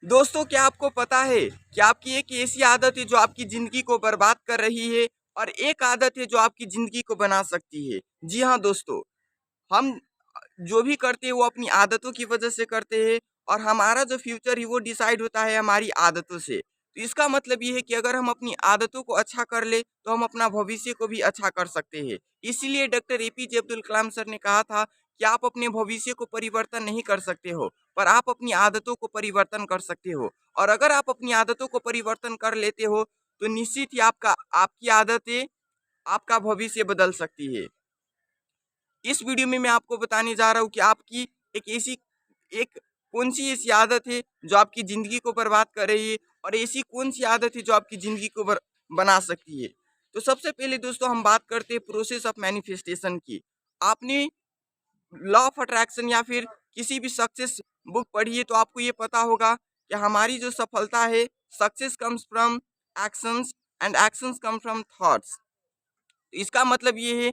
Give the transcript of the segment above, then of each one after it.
दोस्तों, क्या आपको पता है कि आपकी एक ऐसी आदत है जो आपकी ज़िंदगी को बर्बाद कर रही है और एक आदत है जो आपकी ज़िंदगी को बना सकती है। जी हाँ दोस्तों, हम जो भी करते हैं वो अपनी आदतों की वजह से करते हैं और हमारा जो फ्यूचर है वो डिसाइड होता है हमारी आदतों से। तो इसका मतलब ये है कि अगर हम अपनी आदतों को अच्छा कर ले तो हम अपना भविष्य को भी अच्छा कर सकते हैं। इसीलिए doctor APJ Abdul Kalam sir ने कहा था कि आप अपने भविष्य को परिवर्तन नहीं कर सकते हो, पर आप अपनी आदतों को परिवर्तन कर सकते हो। और अगर आप अपनी आदतों को परिवर्तन कर लेते हो तो निश्चित ही आपकी आदतें आपका भविष्य बदल सकती है। इस वीडियो में मैं आपको बताने जा रहा हूँ कि आपकी एक कौन-सी ऐसी आदत है जो आपकी ज़िंदगी को बर्बाद कर रही है और ऐसी कौन-सी आदत है जो आपकी ज़िंदगी को बना सकती है। तो सबसे पहले दोस्तों हम बात करते हैं प्रोसेस ऑफ मैनिफेस्टेशन की। आपने लॉ ऑफ अट्रैक्शन या फिर किसी भी सक्सेस बुक पढ़ी है तो आपको ये पता होगा कि हमारी जो सफलता है, success comes from actions and actions come from thoughts. इसका मतलब ये है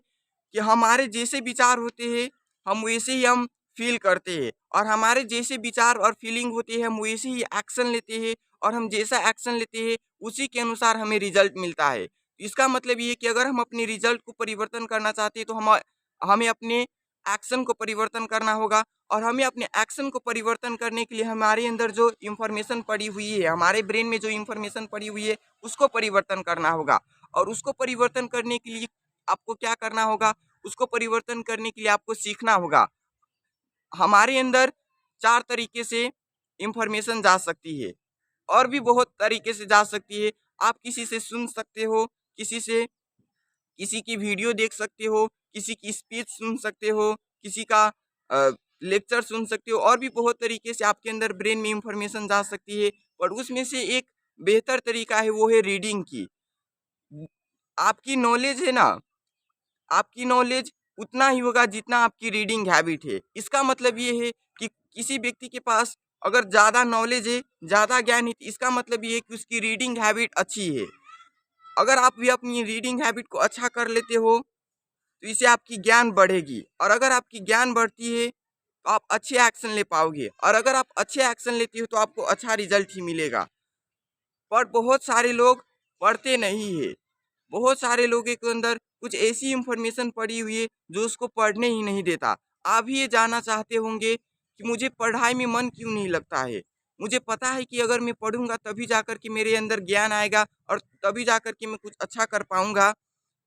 कि हमारे जैसे विचार होते हैं हम वैसे ही हम फील करते हैं और हमारे जैसे विचार और फीलिंग होते हैं हम वैसे ही एक्शन लेते हैं और हम जैसा एक्शन लेते हैं उसी के अनुसार हमें रिजल्ट मिलता है। इसका मतलब ये है कि अगर हम अपने रिजल्ट को परिवर्तन करना चाहते हैं तो हमें अपने एक्शन को परिवर्तन करना होगा और हमें अपने एक्शन को परिवर्तन करने के लिए हमारे अंदर जो इंफॉर्मेशन पड़ी हुई है, हमारे ब्रेन में जो इंफॉर्मेशन पड़ी हुई है उसको परिवर्तन करना होगा। और उसको परिवर्तन करने के लिए आपको क्या करना होगा? उसको परिवर्तन करने के लिए आपको सीखना होगा। हमारे अंदर 4 तरीके से इन्फॉर्मेशन जा सकती है और भी बहुत तरीके से जा सकती है। आप किसी से सुन सकते हो, किसी की वीडियो देख सकते हो, किसी की स्पीच सुन सकते हो, किसी का लेक्चर सुन सकते हो और भी बहुत तरीके से आपके अंदर ब्रेन में इन्फॉर्मेशन जा सकती है। और उसमें से एक बेहतर तरीका है वो है रीडिंग की। आपकी नॉलेज है ना, आपकी नॉलेज उतना ही होगा जितना आपकी रीडिंग हैबिट है। इसका मतलब ये है कि किसी व्यक्ति के पास अगर ज़्यादा नॉलेज है, ज़्यादा ज्ञान है, तो इसका मतलब ये है कि उसकी रीडिंग हैबिट अच्छी है। अगर आप भी अपनी रीडिंग हैबिट को अच्छा कर लेते हो, तो इससे आपकी ज्ञान बढ़ेगी और अगर आपकी ज्ञान बढ़ती है, तो आप अच्छे एक्शन ले पाओगे और अगर आप अच्छे एक्शन लेते हो, तो आपको अच्छा रिज़ल्ट ही मिलेगा। पर बहुत सारे लोग पढ़ते नहीं है। बहुत सारे लोगों के अंदर कुछ ऐसी इंफॉर्मेशन पड़ी हुई है जो उसको पढ़ने ही नहीं देता। आप भी ये जानना चाहते होंगे कि मुझे पढ़ाई में मन क्यों नहीं लगता है? मुझे पता है कि अगर मैं पढ़ूँगा तभी जाकर के मेरे अंदर ज्ञान आएगा और तभी जाकर के मैं कुछ अच्छा कर पाऊँगा।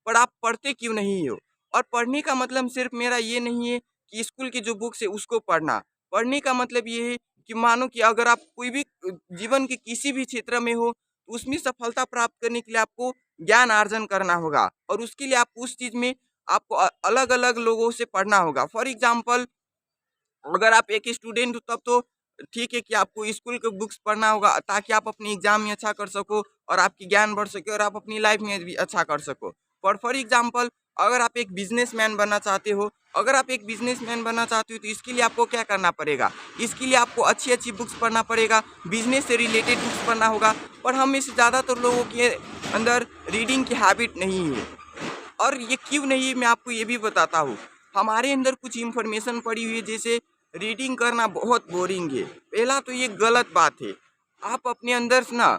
पर आप पढ़ते क्यों नहीं हो? और पढ़ने का मतलब सिर्फ मेरा ये नहीं है कि स्कूल की जो बुक्स है उसको पढ़ना। पढ़ने का मतलब ये है कि मानो कि अगर आप कोई भी जीवन के किसी भी क्षेत्र में हो, तो उसमें सफलता प्राप्त करने के लिए आपको ज्ञान अर्जन करना होगा और उसके लिए आप उस चीज़ में आपको अलग-अलग लोगों से पढ़ना होगा। फॉर एग्ज़ाम्पल, अगर आप एक स्टूडेंट हो तब तो ठीक है कि आपको स्कूल के बुक्स पढ़ना होगा ताकि आप अपने एग्जाम में अच्छा कर सको और आपकी ज्ञान बढ़ सके और आप अपनी लाइफ में भी अच्छा कर सको। पर फॉर एग्जाम्पल, अगर आप एक बिजनेसमैन बनना चाहते हो, अगर आप एक बिजनेसमैन बनना चाहते हो तो इसके लिए आपको क्या करना पड़ेगा? इसके लिए आपको अच्छी अच्छी बुक्स पढ़ना पड़ेगा, बिजनेस से रिलेटेड बुक्स पढ़ना होगा। पर हम में से ज़्यादातर लोगों के अंदर रीडिंग की हैबिट नहीं है और ये क्यों नहीं है मैं आपको ये भी बताता हूँ। हमारे अंदर कुछ इन्फॉर्मेशन पड़ी हुई है जैसे रीडिंग करना बहुत बोरिंग है। पहला तो ये गलत बात है। आप अपने अंदर से ना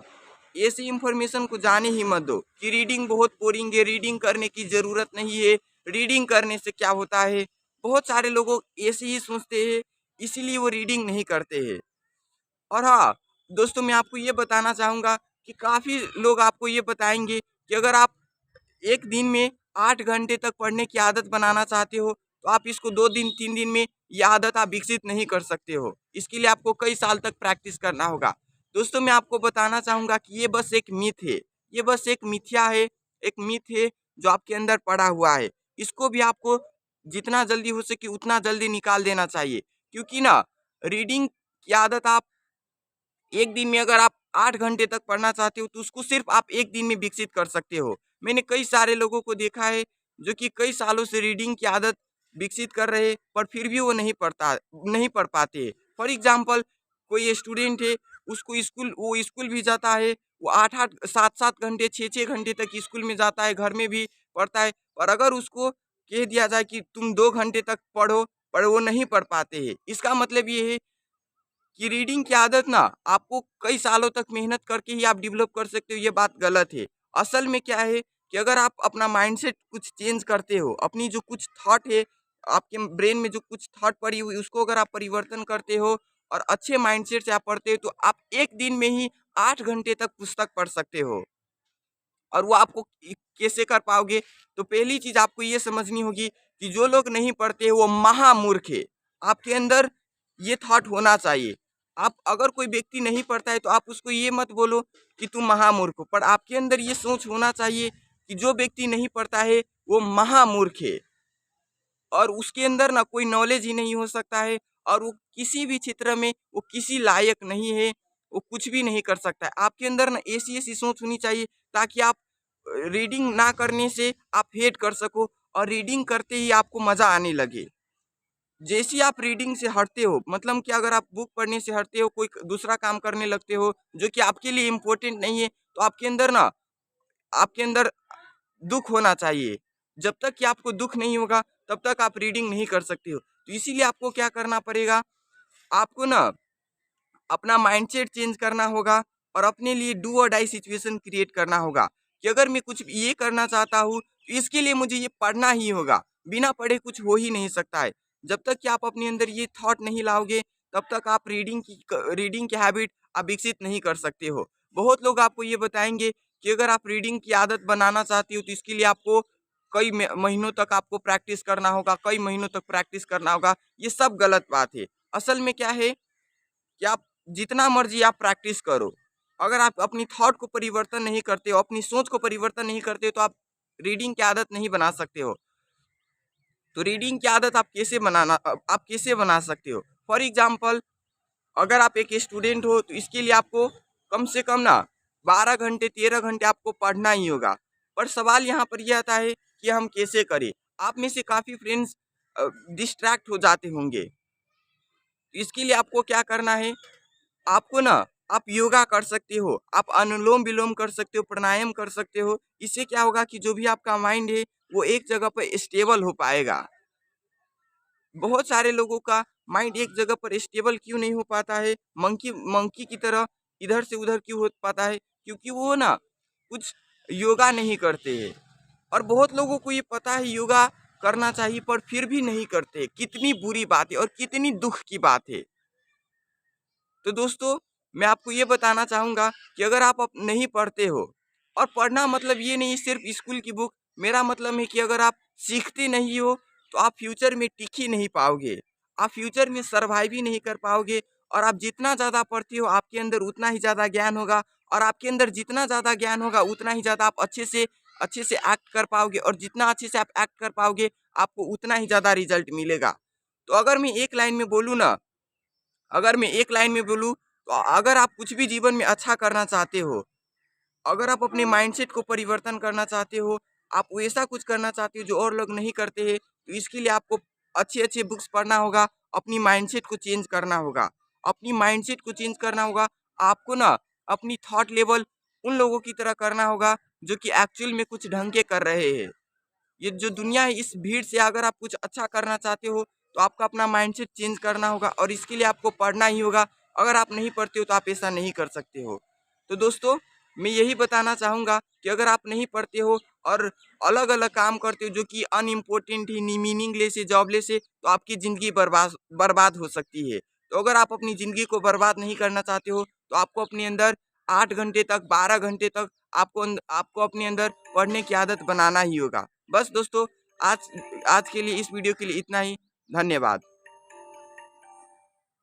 ऐसी इन्फॉर्मेशन को जाने ही मत दो कि रीडिंग बहुत बोरिंग है, रीडिंग करने की ज़रूरत नहीं है, रीडिंग करने से क्या होता है। बहुत सारे लोग ऐसे ही सोचते हैं, इसीलिए वो रीडिंग नहीं करते हैं। और हाँ, दोस्तों मैं आपको ये बताना चाहूँगा कि काफ़ी लोग आपको ये बताएँगे कि अगर आप 1 दिन में 8 घंटे तक पढ़ने की आदत बनाना चाहते हो, तो आप इसको 2 दिन 3 दिन में ये आदत आप विकसित नहीं कर सकते हो। इसके लिए आपको कई साल तक प्रैक्टिस करना होगा। दोस्तों मैं आपको बताना चाहूँगा कि ये बस एक मिथ है, ये बस एक मिथ्या है, एक मिथ है जो आपके अंदर पड़ा हुआ है। इसको भी आपको जितना जल्दी हो सके उतना जल्दी निकाल देना चाहिए क्योंकि ना रीडिंग की आदत आप 1 दिन में अगर आप 8 घंटे तक पढ़ना चाहते हो तो उसको सिर्फ़ आप 1 दिन में विकसित कर सकते हो। मैंने कई सारे लोगों को देखा है जो कि कई सालों से रीडिंग की आदत विकसित कर रहे हैं पर फिर भी वो नहीं पढ़ पाते हैं। फॉर एग्ज़ाम्पल, कोई स्टूडेंट है, उसको वो स्कूल भी जाता है, वो 8-8 7-7 घंटे 6-6 घंटे तक स्कूल में जाता है, घर में भी पढ़ता है। और अगर उसको कह दिया जाए कि तुम 2 घंटे तक पढ़ो, पर वो नहीं पढ़ पाते हैं। इसका मतलब ये है कि रीडिंग की आदत ना आपको कई सालों तक मेहनत करके ही आप डेवलप कर सकते हो, ये बात गलत है। असल में क्या है कि अगर आप अपना माइंडसेट कुछ चेंज करते हो, अपनी जो कुछ थॉट है, आपके ब्रेन में जो कुछ थॉट पड़ी हुई उसको अगर आप परिवर्तन करते हो और अच्छे माइंडसेट से आप पढ़ते हो, तो आप 1 दिन में ही 8 घंटे तक पुस्तक पढ़ सकते हो। और वो आपको कैसे कर पाओगे? तो पहली चीज़ आपको ये समझनी होगी कि जो लोग नहीं पढ़ते हैं वो महामूर्ख है। आपके अंदर ये थॉट होना चाहिए। आप अगर कोई व्यक्ति नहीं पढ़ता है तो आप उसको ये मत बोलो कि तुम महामूर्ख हो, पर आपके अंदर ये सोच होना चाहिए कि जो व्यक्ति नहीं पढ़ता है वो महामूर्ख है और उसके अंदर ना कोई नॉलेज ही नहीं हो सकता है और वो किसी भी क्षेत्र में वो किसी लायक नहीं है, वो कुछ भी नहीं कर सकता है। आपके अंदर ना ऐसी-ऐसी सोच होनी चाहिए ताकि आप रीडिंग ना करने से आप हेट कर सको और रीडिंग करते ही आपको मज़ा आने लगे। जैसे ही आप रीडिंग से हटते हो, मतलब कि अगर आप बुक पढ़ने से हटते हो, कोई दूसरा काम करने लगते हो जो कि आपके लिए इम्पोर्टेंट नहीं है, तो आपके अंदर दुःख होना चाहिए। जब तक कि आपको दुःख नहीं होगा, तब तक आप रीडिंग नहीं कर सकते हो। तो इसीलिए आपको क्या करना पड़ेगा, आपको ना अपना माइंडसेट चेंज करना होगा और अपने लिए डू और डाई सिचुएशन क्रिएट करना होगा कि अगर मैं कुछ ये करना चाहता हूँ तो इसके लिए मुझे ये पढ़ना ही होगा, बिना पढ़े कुछ हो ही नहीं सकता है। जब तक कि आप अपने अंदर ये थॉट नहीं लाओगे तब तक आप रीडिंग की हैबिट आप विकसित नहीं कर सकते हो। बहुत लोग आपको ये बताएंगे कि अगर आप रीडिंग की आदत बनाना चाहते हो तो इसके लिए आपको कई महीनों तक आपको प्रैक्टिस करना होगा, कई महीनों तक प्रैक्टिस करना होगा। ये सब गलत बात है। असल में क्या है कि आप जितना मर्जी आप प्रैक्टिस करो, अगर आप अपनी थॉट को परिवर्तन नहीं करते हो, अपनी सोच को परिवर्तन नहीं करते हो, तो आप रीडिंग की आदत नहीं बना सकते हो। तो रीडिंग की आदत आप कैसे बना सकते हो? फॉर एग्ज़ाम्पल, अगर आप एक स्टूडेंट हो, तो इसके लिए आपको कम से कम ना 12 घंटे, 13 घंटे आपको पढ़ना ही होगा। पर सवाल यहाँ पर ये आता है कि हम कैसे करें? आप में से काफ़ी फ्रेंड्स डिस्ट्रैक्ट हो जाते होंगे। इसके लिए आपको क्या करना है? आपको ना आप योगा कर सकते हो, आप अनुलोम-विलोम कर सकते हो, प्राणायाम कर सकते हो। इससे क्या होगा कि जो भी आपका माइंड है, वो एक जगह पे स्टेबल हो पाएगा। बहुत सारे लोगों का माइंड एक जगह पर स्टेबल क्यों नहीं हो पाता है, मंकी मंकी की तरह इधर से उधर क्यों हो पाता है? क्योंकि वो ना कुछ योगा नहीं करते हैं और बहुत लोगों को ये पता है योगा करना चाहिए पर फिर भी नहीं करते। कितनी बुरी बात है और कितनी दुःख की बात है। तो दोस्तों, मैं आपको ये बताना चाहूँगा कि अगर आप नहीं पढ़ते हो और पढ़ना मतलब ये नहीं सिर्फ स्कूल की बुक, मेरा मतलब है कि अगर आप सीखते नहीं हो तो आप फ्यूचर में टिक ही नहीं पाओगे, आप फ्यूचर में सर्वाइव ही नहीं कर पाओगे। और आप जितना ज़्यादा पढ़ते हो आपके अंदर उतना ही ज़्यादा ज्ञान होगा और आपके अंदर जितना ज़्यादा ज्ञान होगा उतना ही ज़्यादा आप अच्छे से एक्ट कर पाओगे और जितना अच्छे से आप एक्ट कर पाओगे आपको उतना ही ज़्यादा रिजल्ट मिलेगा। तो अगर मैं एक लाइन में बोलूँ, तो अगर आप कुछ भी जीवन में अच्छा करना चाहते हो, अगर आप अपने माइंडसेट को परिवर्तन करना चाहते हो, आप वैसा कुछ करना चाहते हो जो और लोग नहीं करते हैं, तो इसके लिए आपको अच्छे-अच्छे बुक्स पढ़ना होगा, अपनी माइंडसेट को चेंज करना होगा। अपनी माइंडसेट को चेंज करना होगा, आपको ना अपनी थॉट लेवल उन लोगों की तरह करना होगा, जो कि एक्चुअल में कुछ ढंग के कर रहे हैं। ये जो दुनिया है इस भीड़ से अगर आप कुछ अच्छा करना चाहते हो तो आपको अपना माइंडसेट चेंज करना होगा और इसके लिए आपको पढ़ना ही होगा। अगर आप नहीं पढ़ते हो तो आप ऐसा नहीं कर सकते हो। तो दोस्तों, मैं यही बताना चाहूँगा कि अगर आप नहीं पढ़ते हो और अलग-अलग काम करते हो जो कि अनइम्पोर्टेंट ही मीनिंगलेस है, जॉबलेस है, तो आपकी ज़िंदगी बर्बाद हो सकती है। तो अगर आप अपनी ज़िंदगी को बर्बाद नहीं करना चाहते हो तो आपको अपने अंदर 8 घंटे तक, 12 घंटे तक आपको अपने अंदर पढ़ने की आदत बनाना ही होगा। बस दोस्तों, आज आज के लिए इस वीडियो के लिए इतना ही। धन्यवाद।